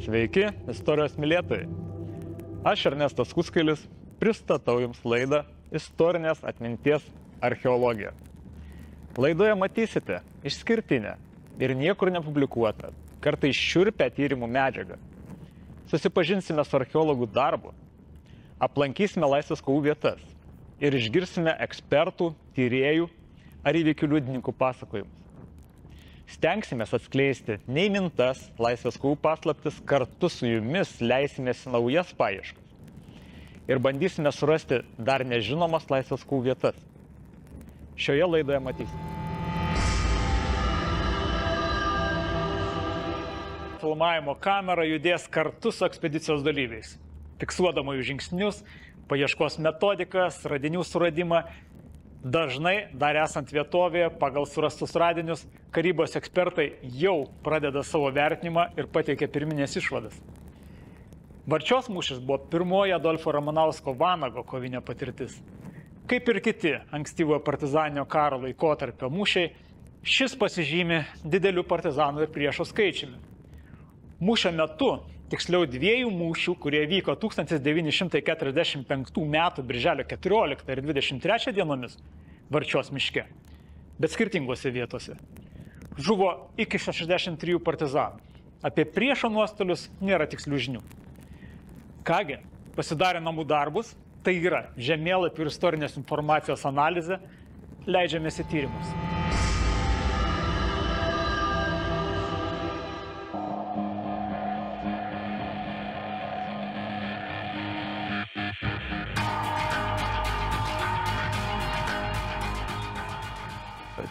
Sveiki, istorijos mylėtojai. Aš Ernestas Kuskailis pristatau Jums laidą Istorinės atminties archeologija. Laidoje matysite išskirtinę ir niekur nepublikuotą, kartais šiurpią tyrimų medžiagą. Susipažinsime su archeologų darbu, aplankysime laisvės kovų vietas ir išgirsime ekspertų, tyrėjų ar įvykių liudininkų pasakojimus. Stengsime atskleisti neįmintas laisvės kovų paslaptis, kartu su jumis leisimės į naujas paieškas ir bandysime surasti dar nežinomas laisvės kovų vietas. Šioje laidoje matysime. Filmavimo kamera judės kartu su ekspedicijos dalyviais, fiksuodama jų žingsnius, paieškos metodikas, radinių suradimą. Dažnai, dar esant vietovėje, pagal surastus radinius, karybos ekspertai jau pradeda savo vertinimą ir pateikia pirminės išvadas. Varčios mūšis buvo pirmoji Adolfo Ramanausko Vanago kovinė patirtis. Kaip ir kiti ankstyvojo partizaninio karo laikotarpio mūšiai, šis pasižymi dideliu partizanų ir priešų skaičiumi. Mūšio metu, tiksliau dviejų mūšių, kurie vyko 1945 m. birželio 14 ir 23 dienomis Varčios miške, bet skirtingose vietose, žuvo iki 63 partizanų. Apie priešo nuostolius nėra tikslių žinių. Kągi, pasidarė namų darbus, tai yra žemėlapių ir istorinės informacijos analizė, leidžiamės į tyrimus.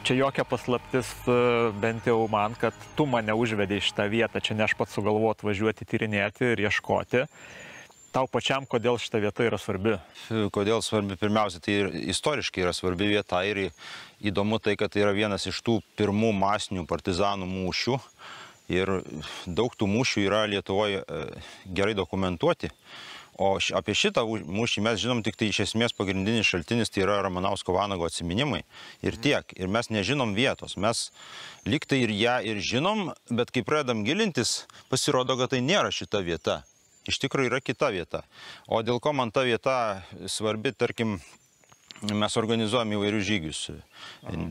Čia jokia paslaptis, bent jau man, kad tu mane užvedė į šitą vietą. Čia ne aš pats sugalvoti važiuoti, tyrinėti ir ieškoti. Tau pačiam, kodėl šita vieta yra svarbi? Kodėl svarbi? Pirmiausia, tai istoriškai yra svarbi vieta ir įdomu tai, kad tai yra vienas iš tų pirmų masinių partizanų mūšių. Ir daug tų mūšių yra Lietuvoje gerai dokumentuoti. O apie šitą mūšį mes žinom tik tai iš esmės pagrindinis šaltinis, tai yra Ramanausko Vanago atsiminimai ir tiek. Ir mes nežinom vietos. Mes lyg tai ir ją ir žinom, bet kai pradedam gilintis, pasirodo, kad tai nėra šita vieta. Iš tikrųjų yra kita vieta. O dėl ko man ta vieta svarbi, tarkim, mes organizuojam įvairius žygius.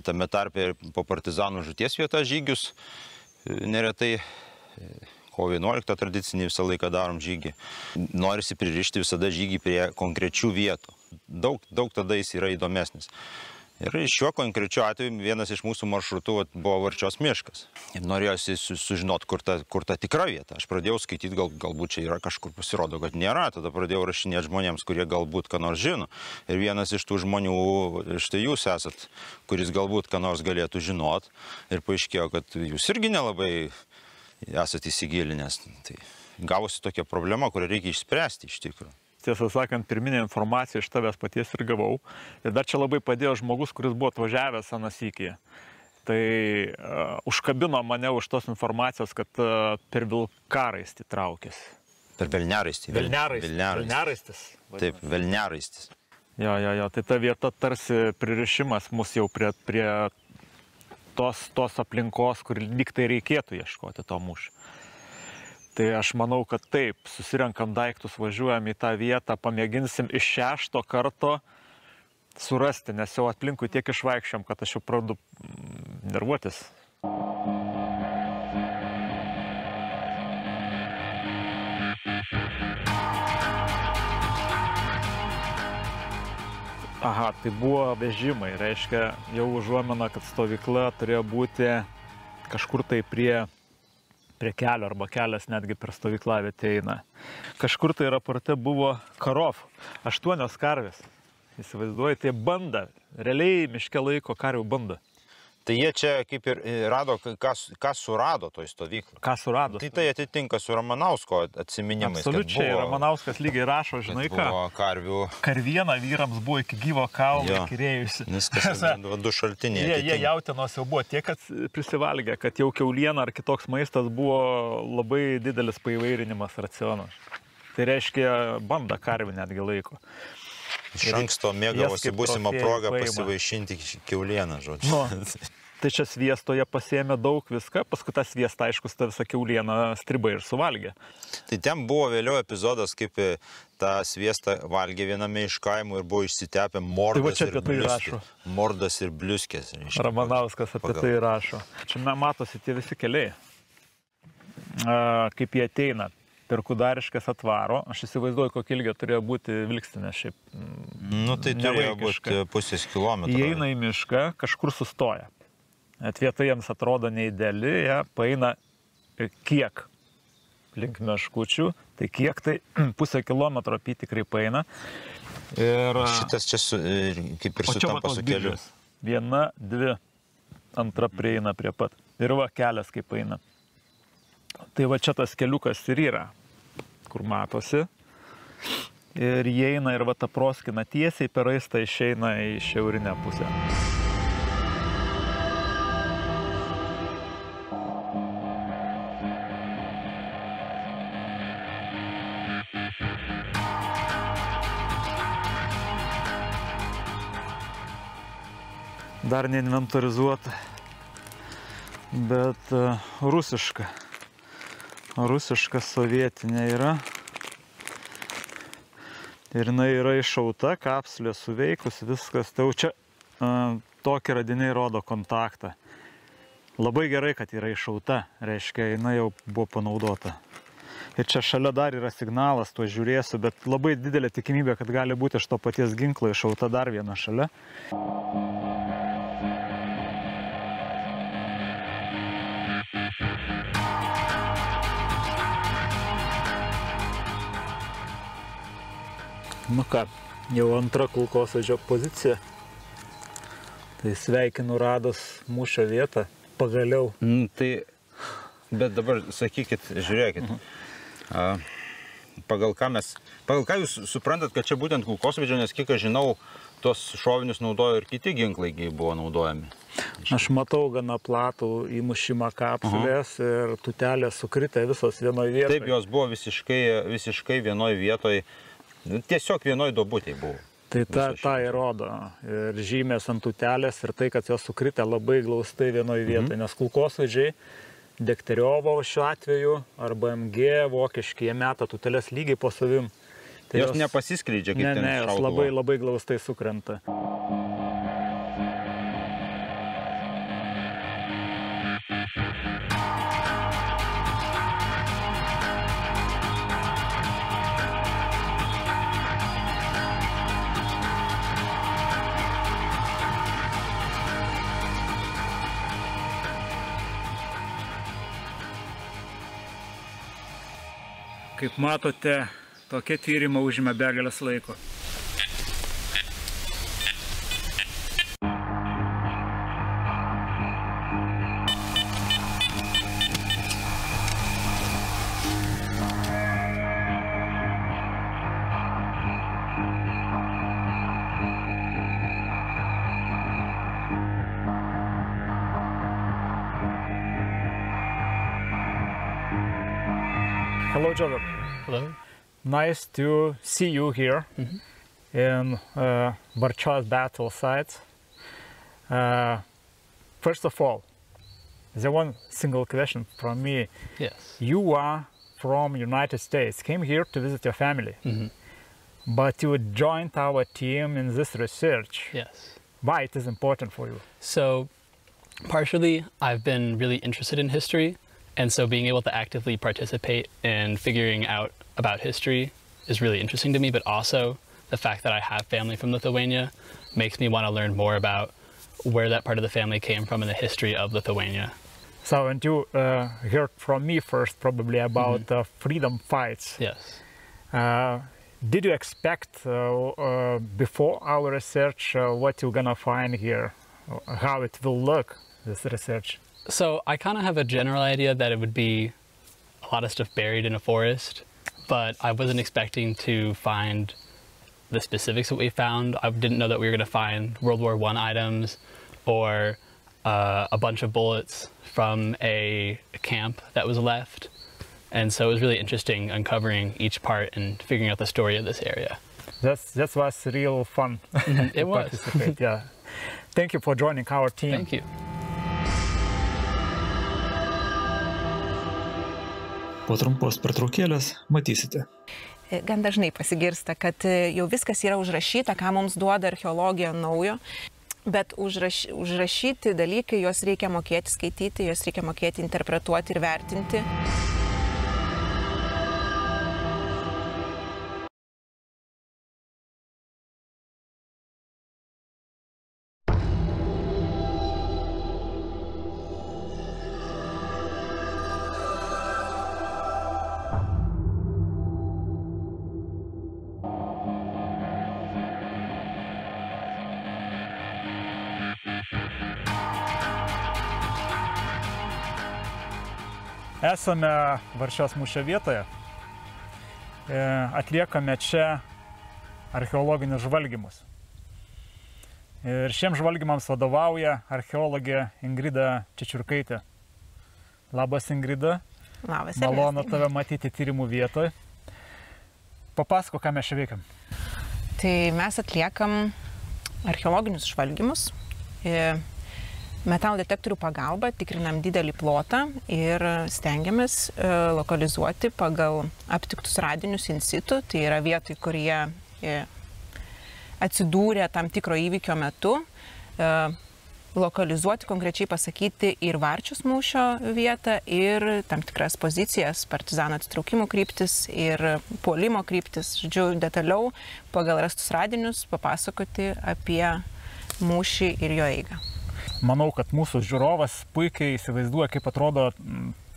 Tame tarpe ir po partizanų žūties vietą žygius neretai. Kovo 11 tradicinį visą laiką darom žygį. Norisi pririšti visada žygį prie konkrečių vietų. Daug tada jis yra įdomesnis. Ir šiuo konkrečiu atveju vienas iš mūsų maršrutų buvo Varčios miškas. Ir norėjosi sužinoti, kur ta tikra vieta. Aš pradėjau skaityti, galbūt čia yra kažkur, pasirodo, kad nėra. Tada pradėjau rašinėti žmonėms, kurie galbūt ką nors žino. Ir vienas iš tų žmonių, štai jūs esat, kuris galbūt ką nors galėtų žinot. Ir paaiškėjo, kad jūs irgi nelabai esate įsigilinęs. Tai gavosi tokia problema, kurią reikia išspręsti iš tikrųjų. Tiesą sakant, pirminę informaciją iš tavęs paties ir gavau. Ir dar čia labai padėjo žmogus, kuris buvo atvažiavęs aną sykį. Tai užkabino mane už tos informacijos, kad per Vilkaraistį traukėsi. Per Velniaraistį. Velniaraistis. Taip, Velniaraistis. Jo. Tai ta vieta tarsi pririšimas mus jau prie tos aplinkos, kur lyg tai reikėtų ieškoti to mūšio. Tai aš manau, kad taip, susirenkam daiktus, važiuojam į tą vietą, pamėginsim iš 6 karto surasti, nes jau aplinkui tiek išvaikščiam, kad aš jau pradedu nervuotis. Aha, tai buvo vežimai, reiškia jau užuomina, kad stovykla turėjo būti kažkur tai prie kelio, arba kelias netgi per stovyklavietę eina. Kažkur tai raporte buvo karov, 8 karvės. Įsivaizduoji, tai banda, realiai miške laiko karvių banda. Tai jie čia kaip ir rado, ką surado toj stovyklą. Ką surado? Tai atitinka su Ramanausko atsiminimais. Absoliučiai, Ramanauskas lygiai rašo, žinai ką. Buvo karvių. Karviena vyrams buvo iki gyvo kaulo kirėjusi. Viskas, du šaltiniai. Jie jautienos jau buvo tiek, kad prisivalgė, kad jau kiauliena ar kitoks maistas buvo labai didelis paįvairinimas raciono. Tai reiškia banda karvių netgi laiko. Iš anksto mėgavosi būsimą progą pasivaišinti kiaulieną, žodžiu. Tai čia sviesto jie pasėmė daug viską, paskui tą sviestą, aišku, tą visą kiaulieną stribai ir suvalgė. Tai ten buvo vėliau epizodas, kaip tą sviestą valgė viename iš kaimų ir buvo išsitepę mordas, mordas ir bliuskės. Ramanauskas apie tai rašo. Čia matosi tie visi keliai, kaip jie ateina. Per Kudariškes atvaro, aš įsivaizduoju, kokio ilgio turėjo būti Vilkstinė šiaip. Nu, tai turėjo būti pusės kilometro. Jie eina į mišką, kažkur sustoja. Vieta jiems atrodo neideali, jie paeina kiek link meškučių, tai kiek tai pusę kilometro apytikrai paeina. Ir šitas čia kaip ir sutampa su keliu. Viena, dvi, antra prieina prie pat. Ir va kelias kaip paeina. Tai va čia tas keliukas ir yra, kur matosi. Ir jie eina ir va ta proskina tiesiai per raistą išeina į šiaurinę pusę. Dar neinventorizuota, bet rusiška. Rusiška sovietinė yra. Ir jinai yra iššauta, kapsulė suveikus, viskas. Tai jau čia tokie radiniai rodo kontaktą. Labai gerai, kad yra iššauta, reiškia, jinai jau buvo panaudota. Ir čia šalia dar yra signalas, tuo žiūrėsiu, bet labai didelė tikimybė, kad gali būti iš to paties ginklo iššauta dar viena šalia. Nu ką, jau antra kulkosvaidžio pozicija. Tai sveikinu radus mūšio vietą, pagaliau. Bet dabar sakykit, žiūrėkit, pagal ką jūs suprantat, kad čia būtent kulkosvaidžio, nes kiek aš žinau, tos šovinius naudojo ir kiti ginklai buvo naudojami. Aš matau gana platų įmušimą kapsulės ir tutelės sukritę visos vienoje vietoje. Taip, jos buvo visiškai vienoje vietoje. Tiesiog vienoj duobutėj buvo. Tai tą įrodo. Ir žymės ant tutelės ir tai, kad jos sukritę labai glaustai vienoje vietoje. Nes kulkosvaidžiai, Dekteriovo šiuo atveju, arba MG, vokiški, jie meta tutelės lygiai po savim. Tai jos nepasiskleidžia, kaip ten šautuvo. Jos labai, labai glaustai sukrenta. Kaip matote, tokie tyrimai užima begalės laiko. Hello, Joseph. Hello. Nice to see you here in Barčos battle site. First of all, the one single question from me. Yes. You are from United States, came here to visit your family, but you joined our team in this research. Yes. Why it is important for you? So, partially, I've been really interested in history. And so being able to actively participate in figuring out about history is really interesting to me, but also the fact that I have family from Lithuania makes me want to learn more about where that part of the family came from and the history of Lithuania. So, and you heard from me first probably about freedom fights. Yes. Did you expect before our research what you're gonna find here, how it will look, this research? So I kind of have a general idea that it would be a lot of stuff buried in a forest, but I wasn't expecting to find the specifics that we found. I didn't know that we were going to find World War I items or a bunch of bullets from a camp that was left. And so it was really interesting uncovering each part and figuring out the story of this area. That was real fun. It was. Yeah. Thank you for joining our team. Thank you. Po trumpos pertraukėlės matysite. Gan dažnai pasigirsta, kad jau viskas yra užrašyta, ką mums duoda archeologija naujo, bet užrašyti dalykai, juos reikia mokėti skaityti, juos reikia mokėti interpretuoti ir vertinti. Esame Varčios mūšio vietoje, atliekame čia archeologinius žvalgymus. Ir šiems žvalgymams vadovauja archeologė Ingrida Čičiurkaitė. Labas, Ingrida. Labas, malonu tave matyti tyrimų vietoje. Papasako, ką mes čia veikiam. Tai mes atliekam archeologinius žvalgymus. Metalo detektorių pagalba tikrinam didelį plotą ir stengiamės lokalizuoti pagal aptiktus radinius in situ, tai yra vietoj, kur jie atsidūrė tam tikro įvykio metu, lokalizuoti, konkrečiai pasakyti ir Varčios mūšio vietą, ir tam tikras pozicijas, partizanų atsitraukimų kryptis ir puolimo kryptis, žodžiu, detaliau pagal rastus radinius papasakoti apie mūšį ir jo eigą. Manau, kad mūsų žiūrovas puikiai įsivaizduoja, kaip atrodo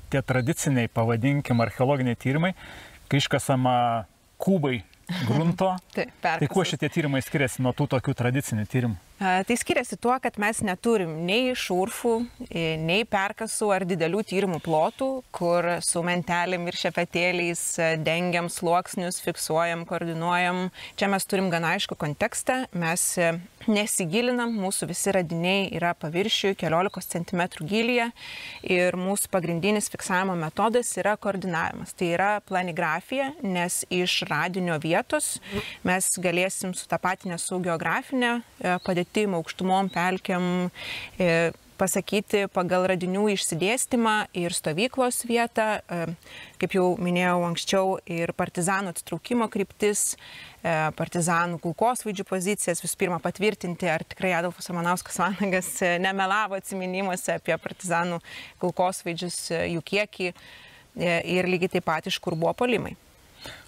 tie tradiciniai, pavadinkim, archeologiniai tyrimai, kai iškasama kubai grunto. Tai kuo šitie tyrimai skiriasi nuo tų tokių tradicinių tyrimų? Tai skiriasi tuo, kad mes neturim nei šurfų, nei perkasų ar didelių tyrimų plotų, kur su mentelėm ir šepetėliais dengiam sluoksnius, fiksuojam, koordinuojam. Čia mes turim gana aišku kontekstą, mes nesigilinam, mūsų visi radiniai yra paviršiui keliolika centimetrų gylyje ir mūsų pagrindinis fiksavimo metodas yra koordinavimas. Tai yra planigrafija, nes iš radinio vietos mes galėsim sutapatinę su geografinė padėtim, aukštumom, pelkėm, pasakyti pagal radinių išsidėstymą ir stovyklos vietą, kaip jau minėjau anksčiau, ir partizanų atsitraukimo kryptis, partizanų kulkosvaidžių pozicijas, visų pirma patvirtinti, ar tikrai Adolfas Ramanauskas Vanagas nemelavo atsiminimuose apie partizanų kulkosvaidžius, jų kiekį ir lygiai taip pat iš kur buvo puolimai.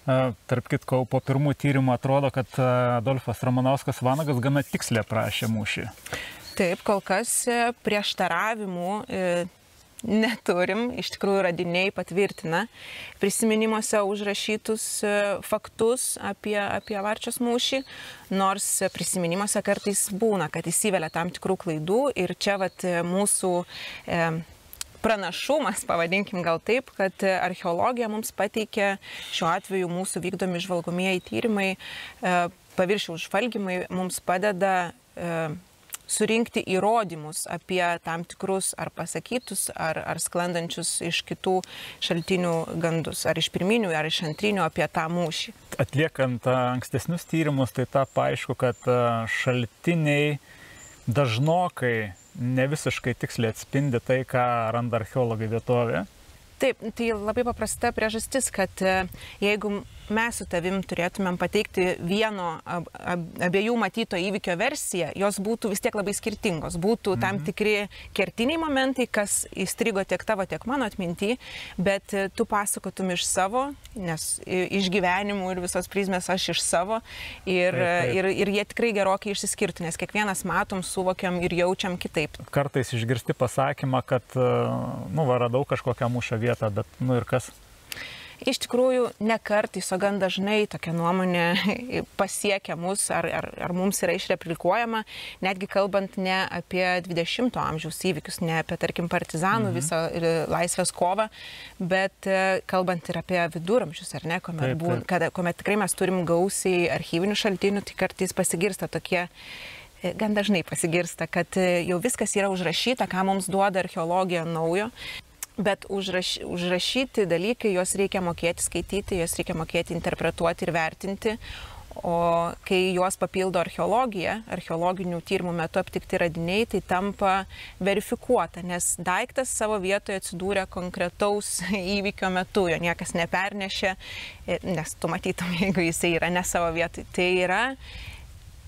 Tarp kitko, po pirmų tyrimų atrodo, kad Adolfas Ramanauskas Vanagas gana tiksliai aprašė mūšį. Taip, kol kas prieštaravimų neturim, iš tikrųjų radiniai patvirtina prisiminimuose užrašytus faktus apie Varčios mūšį, nors prisiminimuose kartais būna, kad įsivelia tam tikrų klaidų ir čia mūsų pranašumas, pavadinkim gal taip, kad archeologija mums pateikia šiuo atveju mūsų vykdomi žvalgomieji tyrimai, paviršiaus žvalgymai mums padeda surinkti įrodymus apie tam tikrus ar pasakytus, ar sklandančius iš kitų šaltinių gandus, ar iš pirminių, ar iš antrinių apie tą mūšį. Atliekant ankstesnius tyrimus, tai tapo aišku, kad šaltiniai dažnokai ne visiškai tiksliai atspindi tai, ką randa archeologai vietovėje. Taip, tai labai paprasta priežastis, kad jeigu mes su tavim turėtumėm pateikti abiejų matyto įvykio versiją, jos būtų vis tiek labai skirtingos. Būtų tam tikri kertiniai momentai, kas įstrigo tiek tavo, tiek mano atminty, bet tu pasakotum iš savo, nes iš gyvenimų ir visos prizmės aš iš savo, ir jie tikrai gerokai išsiskirtų, nes kiekvienas matom, suvokiam ir jaučiam kitaip. Kartais išgirsti pasakymą, kad, radau kažkokią mūšio vietą, bet, ir kas? Iš tikrųjų, ne kartais, o gan dažnai tokia nuomonė pasiekia mus ar mums yra išreplikuojama, netgi kalbant ne apie 20-ojo amžiaus įvykius, ne apie, tarkim, partizanų visą laisvės kovą, bet kalbant ir apie viduramžius, ar ne, kuomet tikrai mes turim gausiai archyvinių šaltinių, tai kartais pasigirsta tokie, gan dažnai pasigirsta, kad jau viskas yra užrašyta, ką mums duoda archeologija naujo. Bet užrašyti dalykai, juos reikia mokėti skaityti, juos reikia mokėti interpretuoti ir vertinti, O kai juos papildo archeologija, archeologinių tyrimų metu aptikti radiniai, tai tampa verifikuota, nes daiktas savo vietoje atsidūrė konkretaus įvykio metu, jo niekas nepernešė, nes tu matytum, jeigu jisai yra ne savo vietoje. Tai yra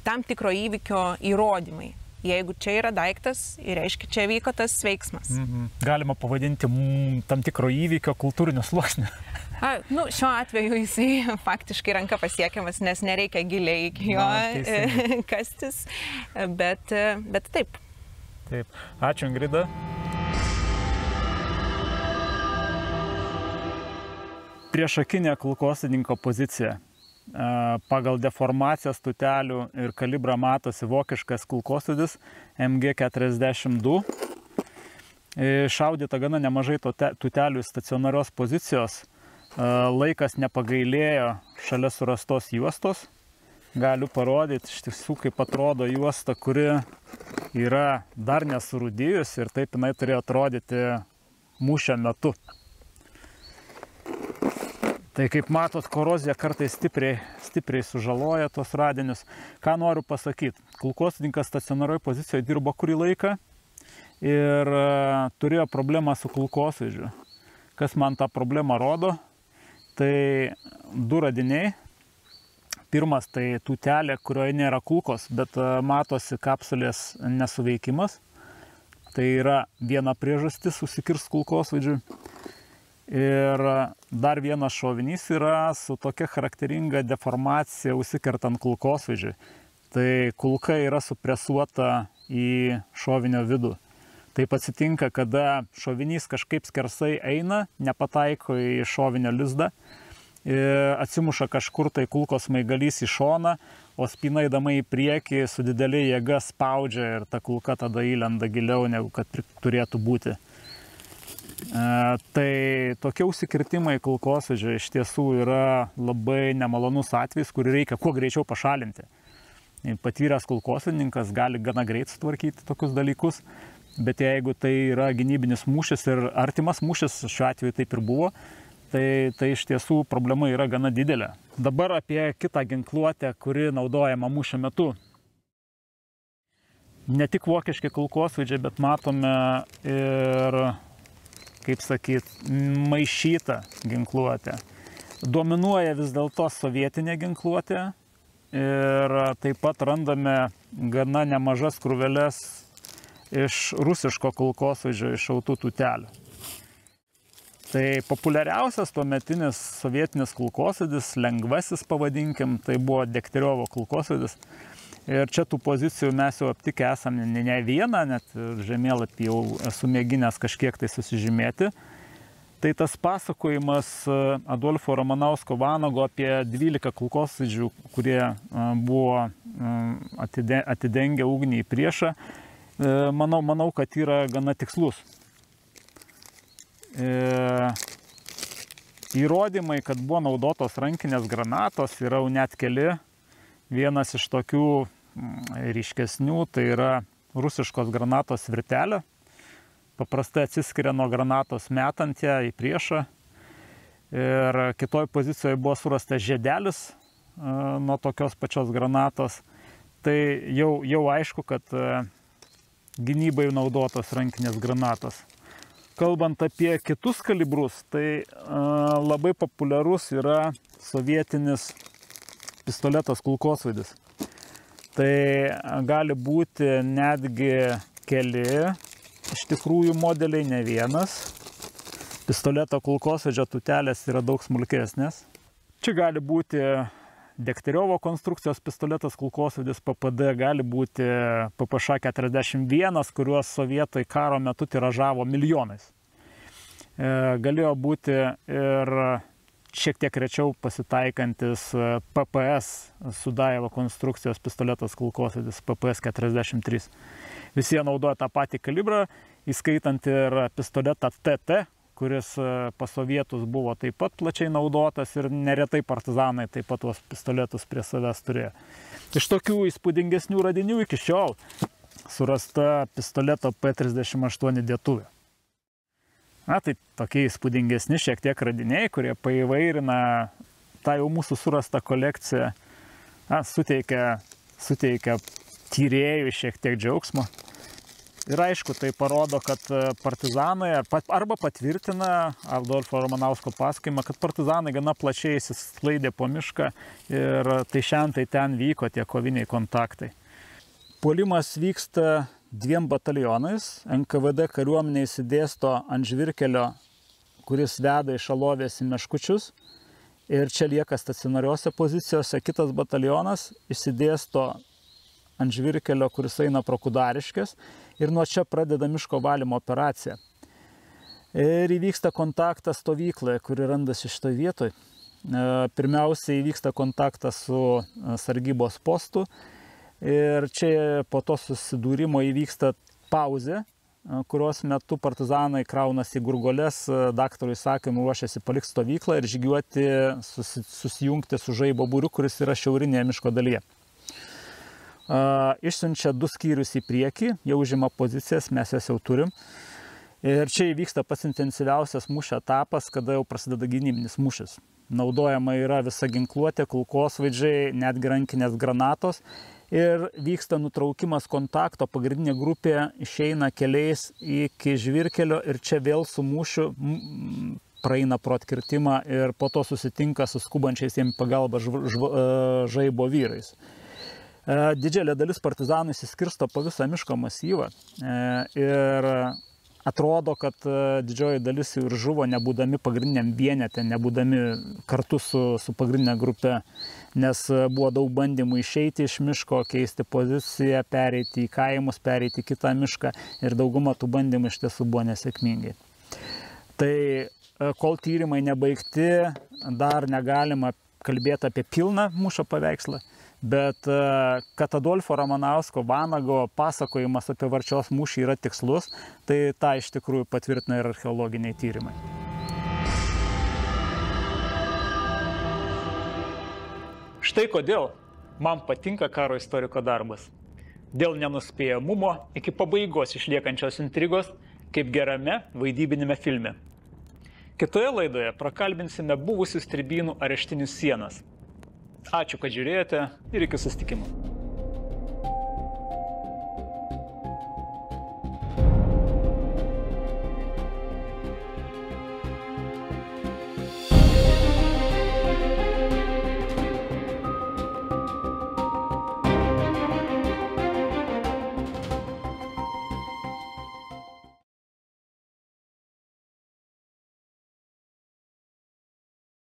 tam tikro įvykio įrodymai. Jeigu čia yra daiktas, reiškia, čia vyko tas veiksmas. Galima pavadinti tam tikro įvykio kultūriniu sluoksniu. Šiuo atveju jisai faktiškai ranka pasiekiamas, nes nereikia giliai iki jo kastis, bet taip. Taip. Ačiū, Ingrida. Priešakinė kulkosvaidininko pozicija. Pagal deformacijas tutelių ir kalibrą matosi vokiškas kulkosvaidis MG42. Šaudyta gana nemažai tutelių stacionarios pozicijos. Laikas nepagailėjo šalia surastos juostos. Galiu parodyti iš tiesų, kaip atrodo juosta, kuri yra dar nesurūdijus ir taip jinai turėjo atrodyti mūšio metu. Tai kaip matot, korozija kartais stipriai sužaloja tos radinius. Ką noriu pasakyti? Kulkosvaidininkas stacionarioj pozicijoje dirbo kurį laiką ir turėjo problemą su kulkosvaidžiu. Kas man tą problemą rodo? Tai du radiniai. Pirmas tai tutelė, kurioje nėra kulkos, bet matosi kapsulės nesuveikimas. Tai yra viena priežastis užsikirst kulkosvaidžiui. Ir dar vienas šovinys yra su tokia charakteringa deformacija užsikertant kulkosvaidžiui. Tai kulka yra supresuota į šovinio vidų. Taip atsitinka, kada šovinys kažkaip skersai eina, nepataiko į šovinio lizdą, atsimuša kažkur tai kulkos smaigalys į šoną, o spyna eidama į priekį su didelė jėga spaudžia ir ta kulka tada įlenda giliau, negu kad turėtų būti. Tai tokie užsikirtimai kulkosvaidžio iš tiesų yra labai nemalonus atvejis, kurį reikia kuo greičiau pašalinti. Patyręs kulkosvaidininkas gali gana greit sutvarkyti tokius dalykus, bet jeigu tai yra gynybinis mūšis ir artimas mūšis, šiuo atveju taip ir buvo, tai iš tiesų problema yra gana didelė. Dabar apie kitą ginkluotę, kuri naudojama mūšio metu. Ne tik vokiški kulkosvaidžiai, bet matome ir, kaip sakyt, maišytą ginkluotę. Dominuoja vis dėlto sovietinė ginkluotė ir taip pat randame gana nemažas krūveles iš rusiško kulkosvaidžio iššautų tutelių. Tai populiariausias tuometinis sovietinis kulkosvaidis, lengvasis pavadinkim, tai buvo Degtярiovo kulkosvaidis. Ir čia tų pozicijų mes jau aptikę esame ne vieną, net žemėlapį jau esu mėginęs kažkiek tai susižymėti. Tai tas pasakojimas Adolfo Ramanausko Vanago apie 12 kulkosvaidžių, kurie buvo atidengę ugnį į priešą, manau, kad yra gana tikslus. Įrodymai, kad buvo naudotos rankinės granatos, yra net keli. Vienas iš tokių ryškesnių, tai yra rusiškos granatos virtelė. Paprastai atsiskiria nuo granatos metant ją į priešą. Ir kitoj pozicijoje buvo surastas žiedelis nuo tokios pačios granatos. Tai jau aišku, kad gynybai naudotos rankinės granatos. Kalbant apie kitus kalibrus, tai labai populiarus yra sovietinis pistoletas kulkosvaidis. Tai gali būti netgi keli iš tikrųjų modeliai, ne vienas. Pistoleto kulkosvaidžio tutelės yra daug smulkesnės. Čia gali būti Degtярiovo konstrukcijos pistoletas kulkosvaidis PPD, gali būti PPŠ 41, kuriuos sovietai karo metu tiražavo milijonais. Galėjo būti ir šiek tiek rečiau pasitaikantis PPS Sudajevo konstrukcijos pistoletas kulkosvaidis PPS 43. Visi jie naudoja tą patį kalibrą, įskaitant ir pistoletą TT, kuris pas sovietus buvo taip pat plačiai naudotas ir neretai partizanai taip pat tuos pistoletus prie savęs turėjo. Iš tokių įspūdingesnių radinių iki šiol surasta pistoleto P38 dėtuvė. Tai tokie įspūdingesni šiek tiek radiniai, kurie paįvairina tą jau mūsų surastą kolekciją. suteikia tyrėjui šiek tiek džiaugsmo. Ir aišku, tai parodo, kad partizanai arba patvirtina Adolfo Ramanausko pasakojimą, kad partizanai gana plačiai įsisklaidė po mišką ir tai šiandien tai ten vyko tie koviniai kontaktai. Puolimas vyksta 2 batalionais. NKVD kariuomenė įsidėsto ant žvyrkelio, kuris veda iš Alovės į Meškučius. Ir čia lieka stacionariuose pozicijose. Kitas batalionas įsidėsto ant žvyrkelio, kuris eina pro Kudariškes. Ir nuo čia pradeda miško valymo operacija. Ir įvyksta kontaktas stovykloje, kuri randasi šitoje vietoje. Pirmiausia, įvyksta kontaktas su sargybos postu. Ir čia po to susidūrimo įvyksta pauzė, kurios metu partizanai kraunasi gurgoles, daktaro įsakymu ruošiasi palikti stovyklą ir žygiuoti, susijungti su žaibo būriu, kuris yra šiaurinėje miško dalyje. Išsiunčia 2 skyrius į priekį, jau užima pozicijas, mes jas jau turim. Ir čia įvyksta pats intensyviausias mūšio etapas, kada jau prasideda gynybinis mūšis. Naudojama yra visa ginkluotė, kulkosvaidžiai, netgi rankinės granatos. Ir vyksta nutraukimas kontakto, pagrindinė grupė išeina keliais iki žvyrkelio ir čia vėl su mūšiu praeina pro atkirtimą ir po to susitinka su skubančiais jiems pagalba žaibo vyrais. Didžiulė dalis partizanų įsiskirsto po visą miško masyvą ir atrodo, kad didžioji dalis jų ir žuvo, nebūdami pagrindiniam vienete, nebūdami kartu su pagrindinė grupe, nes buvo daug bandymų išeiti iš miško, keisti poziciją, pereiti į kaimus, pereiti į kitą mišką ir dauguma tų bandymų iš tiesų buvo nesėkmingai. Tai kol tyrimai nebaigti, dar negalima kalbėti apie pilną mūšio paveikslą. Bet kad Adolfo Ramanausko Vanago pasakojimas apie Varčios mūšį yra tikslus, tai tą iš tikrųjų patvirtina ir archeologiniai tyrimai. Štai kodėl man patinka karo istoriko darbas. Dėl nenuspėjamumo iki pabaigos išliekančios intrigos, kaip gerame vaidybinėme filme. Kitoje laidoje prakalbinsime buvusius tribynų areštinius sienas. Ačiū, kad žiūrėjote ir iki susitikimo.